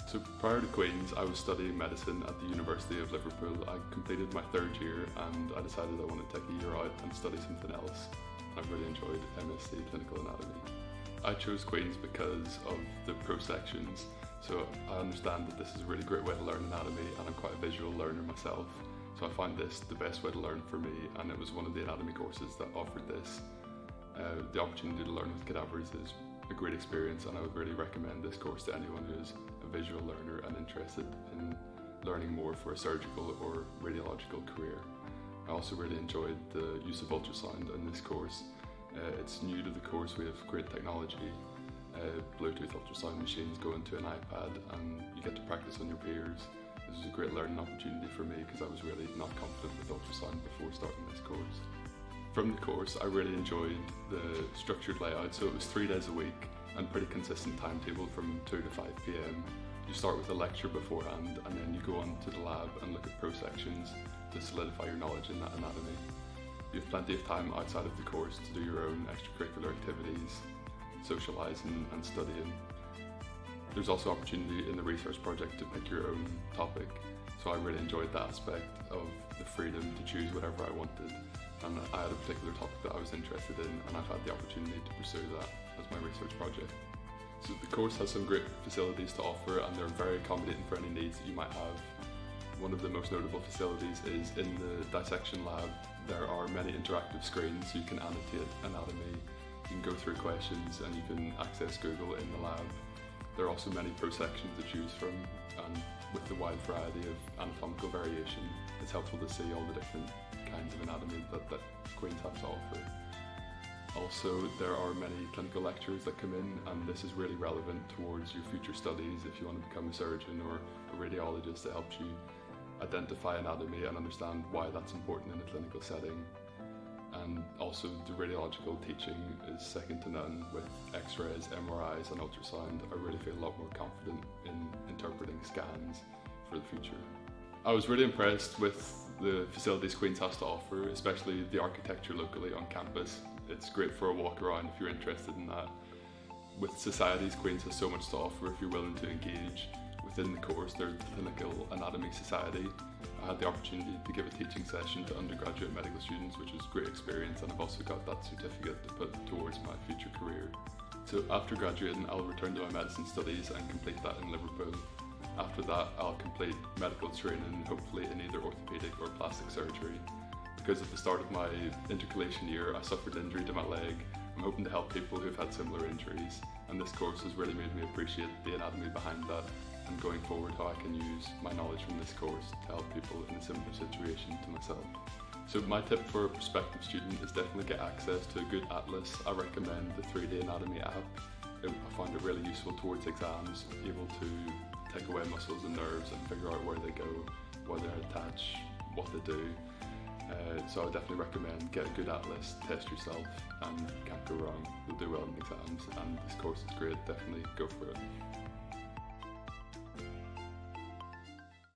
So prior to Queen's, I was studying medicine at the University of Liverpool. I completed my third year and I decided I wanted to take a year out and study something else. I've really enjoyed MSc Clinical Anatomy. I chose Queen's because of the pro sections. So I understand that this is a really great way to learn anatomy, and I'm quite a visual learner myself. So I find this the best way to learn for me, and it was one of the anatomy courses that offered this. The opportunity to learn with cadavers is a great experience, and I would really recommend this course to anyone who is a visual learner and interested in learning more for a surgical or radiological career. I also really enjoyed the use of ultrasound in this course. It's new to the course. We have great technology. Bluetooth ultrasound machines go into an iPad and you get to practice on your peers. This was a great learning opportunity for me because I was really not confident with ultrasound before starting this course. From the course, I really enjoyed the structured layout. So it was 3 days a week and pretty consistent timetable from 2 to 5 p.m. You start with a lecture beforehand and then you go on to the lab and look at pro sections to solidify your knowledge in that anatomy. You have plenty of time outside of the course to do your own extracurricular activities, socialising and studying. There's also opportunity in the research project to pick your own topic, so I really enjoyed that aspect of the freedom to choose whatever I wanted, and I had a particular topic that I was interested in, and I've had the opportunity to pursue that as my research project. So the course has some great facilities to offer, and they're very accommodating for any needs that you might have. One of the most notable facilities is in the dissection lab. There are many interactive screens, so you can annotate anatomy, you can go through questions, and you can access Google in the lab. There are also many pro sections to choose from, and with the wide variety of anatomical variation, it's helpful to see all the different kinds of anatomy that Queen's have to offer. Also, there are many clinical lectures that come in, and this is really relevant towards your future studies if you want to become a surgeon or a radiologist. It helps you identify anatomy and understand why that's important in a clinical setting. And also the radiological teaching is second to none. With x-rays, MRIs and ultrasound, I really feel a lot more confident in interpreting scans for the future. I was really impressed with the facilities Queen's has to offer, especially the architecture locally on campus. It's great for a walk around if you're interested in that. With societies, Queen's has so much to offer if you're willing to engage. Within the course, there's the Clinical Anatomy Society. I had the opportunity to give a teaching session to undergraduate medical students, which was a great experience, and I've also got that certificate to put towards my future career. So after graduating, I'll return to my medicine studies and complete that in Liverpool. After that, I'll complete medical training, hopefully in either orthopaedic or plastic surgery. Because at the start of my intercalation year, I suffered an injury to my leg. I'm hoping to help people who've had similar injuries, and this course has really made me appreciate the anatomy behind that, and going forward how I can use my knowledge from this course to help people in a similar situation to myself. So my tip for a prospective student is definitely get access to a good atlas. I recommend the 3D Anatomy app. I find it really useful towards exams, able to take away muscles and nerves and figure out where they go, where they attach, what they do. So I definitely recommend get a good atlas, test yourself, and can't go wrong. You'll do well in exams, and this course is great, definitely go for it.